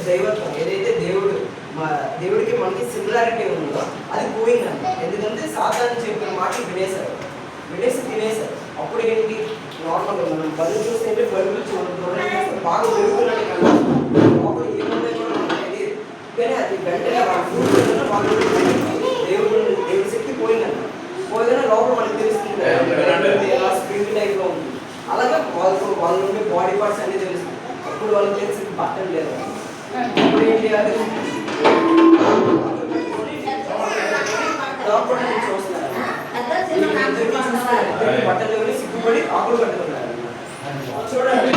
దైవత్వం ఏదైతే దేవుడికి మనకి సిమిలారిటీ ఉందో అది పోయిందంట. ఎందుకంటే సాతాను చెప్పిన మాటలు వినేసి తినేశారు. అప్పుడు ఏంటి, నార్మల్గా మనం బరువు చూస్తే బరువులు చూడండి బాగా పెరుగుతున్నాడు కదా, అప్పుడు ఏముందో కూడా మనకు తెలియదు. కానీ అది వెంటనే వాళ్ళు దేవుడి శక్తి పోయిందంట. పోయినా లోపల మనకి తెలుస్తుంది ఎలా స్ప్రింగ్ టైప్లో ఉంది. అలాగే వాళ్ళ నుండి బాడీ పార్ట్స్ అన్నీ తెలుస్తుంది. అప్పుడు వాళ్ళకి తెలిసింది బట్టలు లేదు. అప్పుడు ఏం చేయాలి, డాక్టర్ చూస్తున్నారు బట్టలు ఎవరు సిగ్గుపడి ఆకులు కట్టుకున్నారు. చూడండి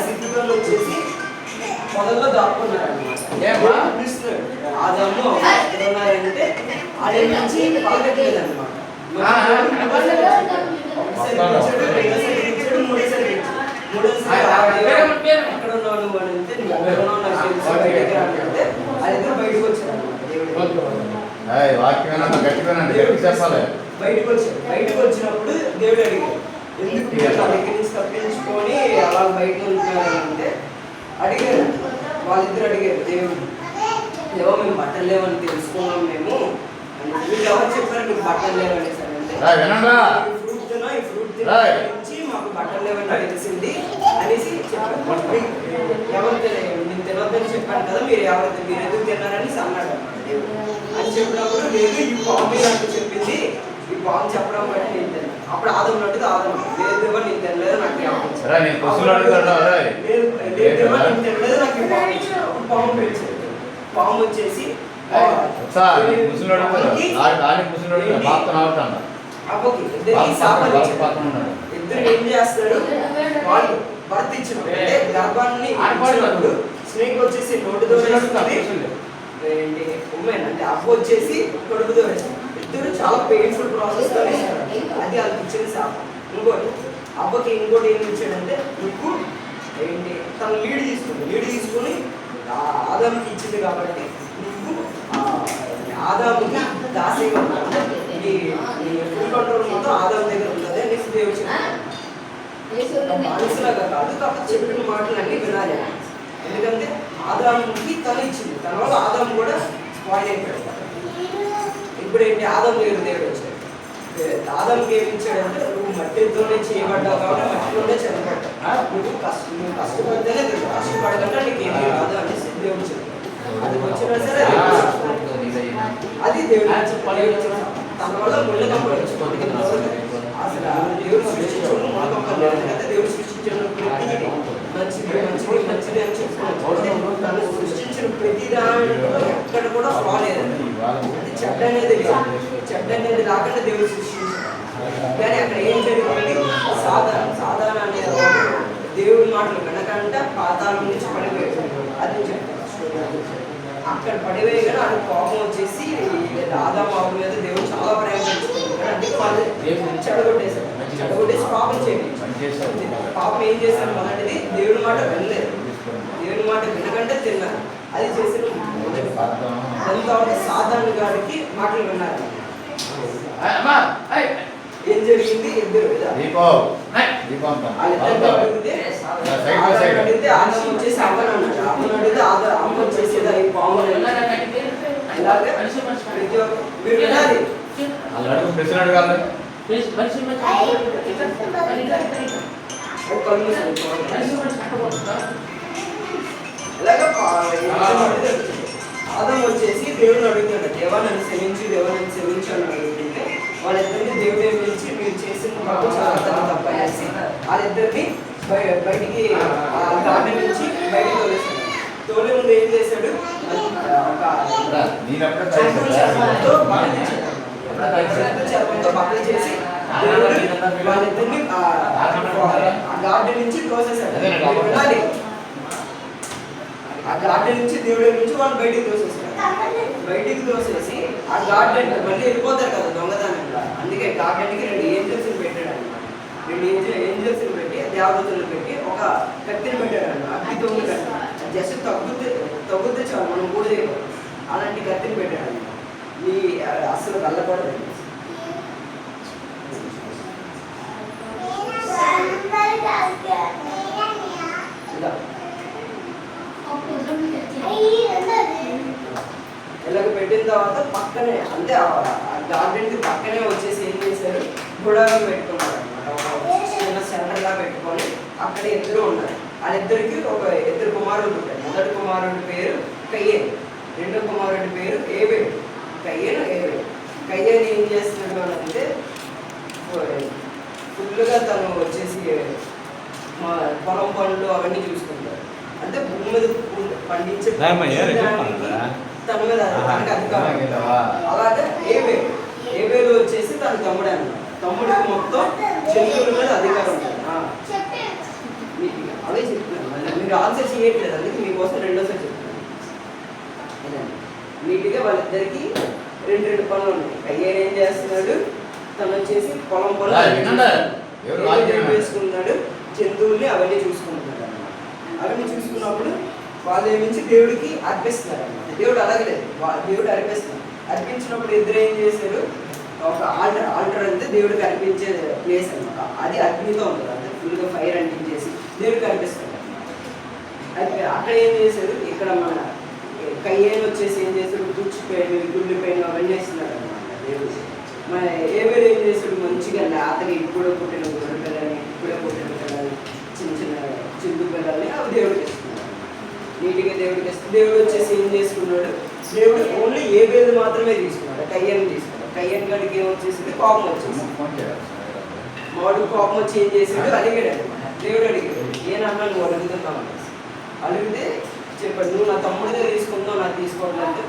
సిగ్గుపల్లి వచ్చేసి మొదల్లో దాక్కున్నారు ఆదాము ఉన్నారంటే ఆడే నుంచి పలకట్లేదు అనమాట. ఎక్కడ ఉన్నావు నువ్వు అని అంటే అది బయటకు వచ్చారు. బయటకు వచ్చినప్పుడు దేవుడు అడిగాడు, ఎందుకు నా దగ్గర నుంచి తప్పించుకొని అలా బయట ఉంటున్నారంటే అడిగారు. వాళ్ళిద్దరు అడిగారు దేవుడు, ఏవో మేము బట్టలు లేవని తెలుసుకున్నాం మేము. వీళ్ళు ఎవరు చెప్పారు మీకు బట్టలు లేవని సార్ అంటే ఈ ఫ్రూట్ నుంచి మాకు బట్టలు లేవని తెలిసింది అనేసి చెప్పారు. ఎవరు నేను తినొద్దని చెప్పాను కదా, మీరు ఎందుకు తిన్నారని అన్నాడు దేవుడు. అని చెప్పినప్పుడు లేదు ఈ పాము నాకు చెప్పింది, ఈ పాము చెప్పడం బట్టి నేను తిన్నాను. అప్పుడు ఆదం నట్టుగా ఆదం లేదు నేను తినలేదు, నాకు తినలేదు నాకు ఈ పాము ఇచ్చాడు. అప్పుడు పాము పెంచాడు. పాము వచ్చేసి ఇద్దరు ఏం చేస్తాడు, వాళ్ళు భర్త ఇచ్చినప్పుడు అంటే గర్భాన్ని స్నేక్ వచ్చేసి నోటితో వేస్తుంది, ఉమెన్ అంటే అబ్బ వచ్చేసి కడుపుతో వేస్తుంది. ఇద్దరు చాలా పెయిన్ఫుల్ ప్రాసెస్ తో వేస్తారు. అది వాళ్ళకి ఇచ్చిన శాపం. ఇంకోటి అబ్బకి ఇంకోటి ఏమి ఇచ్చాడంటే నీకు ఏంటి తను లీడ్ తీసుకుని ఆదాముకి ఇచ్చింది కాబట్టి నువ్వు ఆదాముకి దాసేగా ఉంటావు, నీ ఫుల్ కంట్రోల్ మొత్తం ఆదాము దగ్గర ఉంటుంది అనేసి దేవుడు మనసులాగా కాదు, కాబట్టి చెప్పిన మాటలు అన్నీ వినాలి. ఎందుకంటే ఆదాముకి తను ఇచ్చింది, తన వల్ల ఆదాము కూడా స్పాయిల్ అయిపోయాడు. ఇప్పుడు ఏంటి, ఆదాము దగ్గర దేవుడు వచ్చాడు. ఆదాముకి ఏమి ఇచ్చాడంటే నువ్వు మట్టితోనే చేయబడ్డావు కాబట్టి మట్టిలోనే చనిపడ్డావు, నువ్వు కష్టపడితేనే కష్టపడకుండా నీకు ఏమీ రాదు అనేసి దేవుడు చెప్పాడు. అది వచ్చినా సరే అది దేవుడు తన వల్ల ముళ్ళకంపడు అసలు దేవుడు సృష్టించడం ముళ్ళకంపలేదు కదా. దేవుడు సృష్టించిన ప్రతిదీ మంచిది మంచిది మంచిది అని చెప్పుకోవచ్చు. తను సృష్టించిన ప్రతి దాంట్లో ఎక్కడ కూడా ఫ్లా లేదండి. అది చెడ్డ అనేది రాకుండా దేవుడు సృష్టించాడు. కానీ అక్కడ ఏం జరిగింది, సాధారణ అనేది దేవుడి మాటలు వినకంట పాతాళం నుంచి పడిపోయాడు. అది చెప్తాను. అక్కడ పడివేయగానే అది కోపం వచ్చేసి ఆదాము మీద దేవుడు చాలా ప్రేమ పెంచుకుంటాడు. అందుకే వాళ్ళు చెడగొట్టేసి పాపం చేయండి. పాపం ఏం చేశారు, మొదటిది దేవుడి మాట వినలేదు, దేవుడి మాట వినకంటే తిన్నారు. అది చేసిన మొదటి పాపం. దాని తర్వాత సాధారణ గారికి మాటలు విన్నారు. ఏం జరిగింది, ఇద్దరు అడిగితే ఆదం వచ్చేసి అమ్మని అన్నాడు, అమ్మని అడిగితే అమ్మ వచ్చేసి పాము ఇలాగే మీరు వినాలి. ఆదం వచ్చేసి దేవుడిని అడుగుతున్నాడు, దేవా నన్ను క్షమించు అని అడుగుతుంటే వాళ్ళిద్దరిని దేవుడు ఏం పిలిచి మీరు చేసిన తప్పు చాలా తప్ప అనేసి వాళ్ళిద్దరిని బయటికి గార్డెన్ నుంచి బయటికి తోలేశాడు. తోలే ముందు ఏం చేశాడు, చర్మంతో బట్టలు చేసి వాళ్ళిద్దరిని గార్డెన్ నుంచి తోసేశాడు. ఆ గార్డెన్ నుంచి దేవుడి నుంచి వాళ్ళు బయటికి తోసేసాడు. బయటికి తోసేసి ఆ గార్డెన్ మళ్ళీ వెళ్ళిపోతారు కదా దొంగతనంగా. అందుకే గార్డెన్కి 2 ఏంజల్స్ని పెట్టాడు అనమాట. 2 ఏంజల్స్ని పెట్టి దేవదూతలను పెట్టి ఒక కత్తిని పెట్టాడు. అగ్ని తొమ్మిది కత్తి జస్ట్ తగ్గుద్దే చాలు, మనం కూడా చేయకూడదు. అలాంటి కత్తిని పెట్టాడు. నీ అసలు వెళ్ళకూడదండి. ఇలాగ పెట్టిన తర్వాత పక్కనే అంటే గార్డెన్కి పక్కనే వచ్చేసి ఏం చేశారు, గుడారం పెట్టుకున్నారు అనమాట. చిన్న సెంటర్లా పెట్టుకొని అక్కడ ఇద్దరు ఉన్నారు. వాళ్ళిద్దరికి ఒక ఇద్దరు కుమారుడు ఉంటారు. మొదటి కుమారుడి పేరు కయ్యేను, రెండో కుమారుడి పేరు ఏబేలు. కయ్యేను ఏబేలు. కయ్యేను ఏం చేస్తున్నాడు అని అంటే ఫుల్గా తను వచ్చేసి పొలం పనులు అవన్నీ చూసుకుంటారు. అంటే భూమి మీద పండించే తన మీద తనకి అధికారం. అలాగే ఏబేలు వచ్చేసి తన తమ్ముడే అన్నమాట. తమ్ముడికి మొత్తం జంతువుల మీద అధికారం ఉంటుంది. అదే చెప్తున్నాను, మీరు ఆన్సర్ చేయట్లేదు, అందుకే మీకోసం రెండోసారి చెప్తున్నాను. నీట్గా వాళ్ళిద్దరికి రెండు పనులు ఉన్నాయి. కయ్యేరు ఏం చేస్తున్నాడు, తను వచ్చేసి పొలం వేసుకున్నాడు, జంతువుల్ని అవన్నీ చూసుకుంటున్నాడు అన్నమాట. అవన్నీ చూసుకున్నప్పుడు వాళ్ళు ఏమించి దేవుడికి అర్పిస్తున్నారు అన్నమాట. దేవుడు అలాగలేదు, దేవుడు అర్పిస్తున్నారు. అర్పించినప్పుడు ఇద్దరు ఏం చేశారు, ఒక ఆల్టర్ అంటే దేవుడికి అర్పించే ప్లేస్ అనమాట. అది అగ్నితో ఉంటుంది, అంటే ఫుల్గా ఫైర్ అంటించేసి దేవుడికి అర్పిస్తారు అనమాట. అయితే అక్కడ ఏం చేశారు, ఇక్కడ మన కయ్యేను వచ్చేసి ఏం చేశాడు, తుచ్చిపోయిన గుళ్ళిపోయిన అవన్నీ వేస్తున్నారు అనమాట దేవుడు. మన ఏవేరు ఏం చేశాడు, మంచిగా లేతగా ఇప్పుడే పుట్టిన గుర్రె పిల్లల్ని, ఇప్పుడే పుట్టిన పిల్లల్ని, చిన్న చిన్న చిందు పిల్లల్ని అవి దేవుడికి ఇస్తున్నారు. నీట్గా దేవుడికి ఇస్తే దేవుడు వచ్చేసి ఏం చేసుకున్నాడు, దేవుడు ఓన్లీ ఏబేలు మాత్రమే తీసుకున్నాడు, కయ్యేను తీసుకున్నాడు. కయ్యేను గడికి ఏమొచ్చేసింది, కోపం వచ్చేసి మాడు కోపం వచ్చి ఏం చేసాడు, అడిగాడు అనమాట. దేవుడు అడిగాడు, ఏనన్నా నువ్వు అడుగుతున్నావు అనేసి. అడిగితే చెప్పాడు, నువ్వు నా తమ్ముడిగా తీసుకుందావు, నాకు తీసుకోవట్లేదు.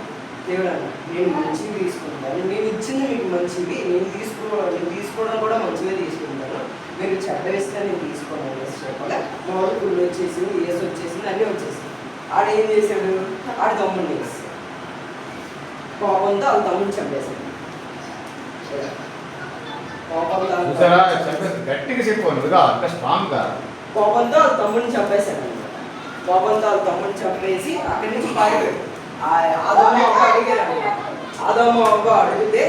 దేవుడు అన్న, నేను మంచివి తీసుకుంటాను, నేను ఇచ్చింది మీకు మంచివి, నేను తీసుకోవడం కూడా మంచిగా తీసుకుంటాను, మీరు చెడ్డ వేస్తే నేను తీసుకోను అనేసి చెప్పలే. మాడు గుళ్ళు వచ్చేసింది, ఏసు వచ్చేసింది, అన్నీ వచ్చేసింది. ఆడేం చేశాడు, ఆడ తమ్ముడిని వేస్తాడు. కోపంతో వాళ్ళ తమ్ముడిని చంపేశాడు. గట్టిగా చెప్పు, స్ట్రాంగ్ గా. కోపంతో వాళ్ళ తమ్ముడిని చంపేశాడు అనమాట. కోపంతో వాళ్ళ తమ్ముడిని చంపేసి అక్కడి నుంచి పారిపోయాడు. ఆదాము అవ్వ అడిగారు అనమాట. ఆదాము అవ్వ అడిగితే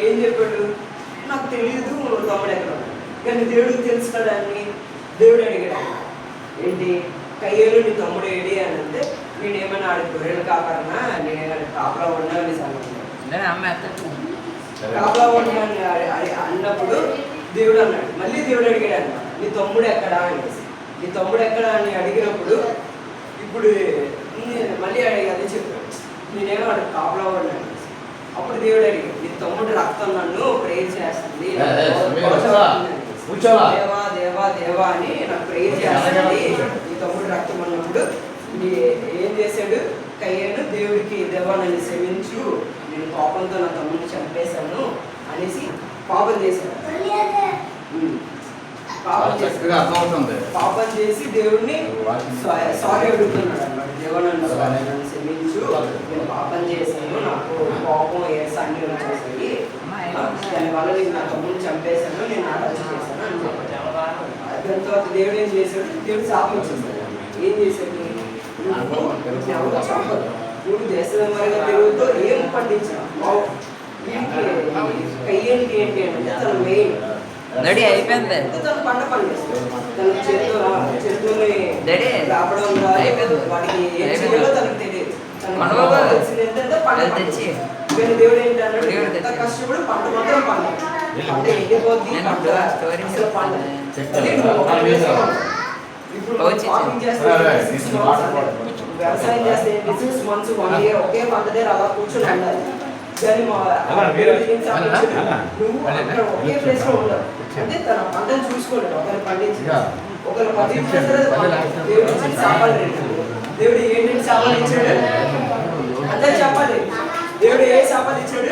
ఏం చెప్పాడు, నాకు తెలియదు తమ్ముడు ఎక్కడ ఉన్నాడు. కానీ దేవుడికి తెలుసుకున్నాడని దేవుడు అడిగాడు అనమాట. ఏంటి, కయ్యేలు నీ తమ్ముడు ఏడి అని అంటే, నేనేమైనా ఆడి గొర్రెలు కాపాడనా, నేను కాపలా ఉన్నా అని కాపలా ఉన్నా అన్నప్పుడు దేవుడు అన్నాడు. మళ్ళీ దేవుడు అడిగాడు అన్నమాట, నీ తమ్ముడు ఎక్కడా అనేసి. నీ తమ్ముడు ఎక్కడా అని అడిగినప్పుడు ఇప్పుడు మళ్ళీ అదే చెప్పాడు, నేనేమో అడిగి కాపలా ఉన్నా అనేసి. అప్పుడు దేవుడు అడిగాడు, నీ తమ్ముడు రక్తం నన్ను ప్రేయర్ చేస్తుంది, దేవా దేవా దేవా అని నాకు ప్రేయర్ చేస్తుంది, నీ తమ్ముడు రక్తం అన్నప్పుడు ఏం చేశాడు, కయ్యేను దేవుడికి, దేవా నన్ను క్షమించు, నేను కోపంతో నా తమ్ముడిని చంపేశాను అనేసి పాపం చేశాడు. పాపం చేసి దేవుడిని సారీ అడుగుతున్నాడు అన్నమాట. దేవా నన్ను క్షమించు, నేను పాపం చేశాను, నాకు కోపం అన్ని వచ్చేసాయి, దానివల్ల నేను నా తమ్ముడిని చంపేశాను, నేను ఆలోచన చేశాను అని చెప్పాడు. దాని తర్వాత దేవుడు ఏం చేశాడు, దేవుడు శాపం చేశాడు. ఏం చేశాడు, ఎవరు చంపదు, నువ్వు దేశంగా తిరుగుతూ ఏం పండించావు. కయ్యేనికి ఏంటి అంటే తన మెయిన్ అయిపోయింది, తను పంట పండిస్తాడు. తన చెట్టుని రాపడం వాటికి ఏం చేయాలో తనకు తెలియదు. తెలిసింది ఏంటంటే పంట పండించి. కానీ దేవుడు ఏంటన్నాడు, ఎంత కష్టపడి పంట మాత్రం పండి పంట ఎండిపోద్ది, అసలు పంట. ఇప్పుడు వ్యవసాయం చేస్తే 6 months 1 year ఒకే పంట దగ్గర అలా కూర్చొని ఉండాలి. కానీ నువ్వు అక్కడ ఒకే ప్లేస్ లో ఉండవు. అంటే తన పంటను చూసుకోండి, ఒకరు పండించి ఒకరు పండించిన దేవుడు ఇచ్చిన శాపాలు రెండు. దేవుడు ఏంటి శాపాలు ఇచ్చాడు అందరూ చెప్పాలి. దేవుడు ఏ శాపాలు ఇచ్చాడు,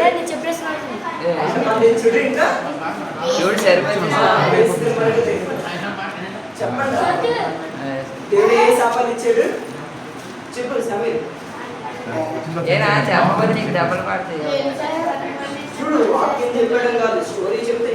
పండించుడు, ఇంకా చెప్పండి. దేవుడు ఏ శాపాలు ఇచ్చాడు చెప్పు సమీర్. చూడు వాక్యం చెప్పడం కాదు, స్టోరీ చెప్తే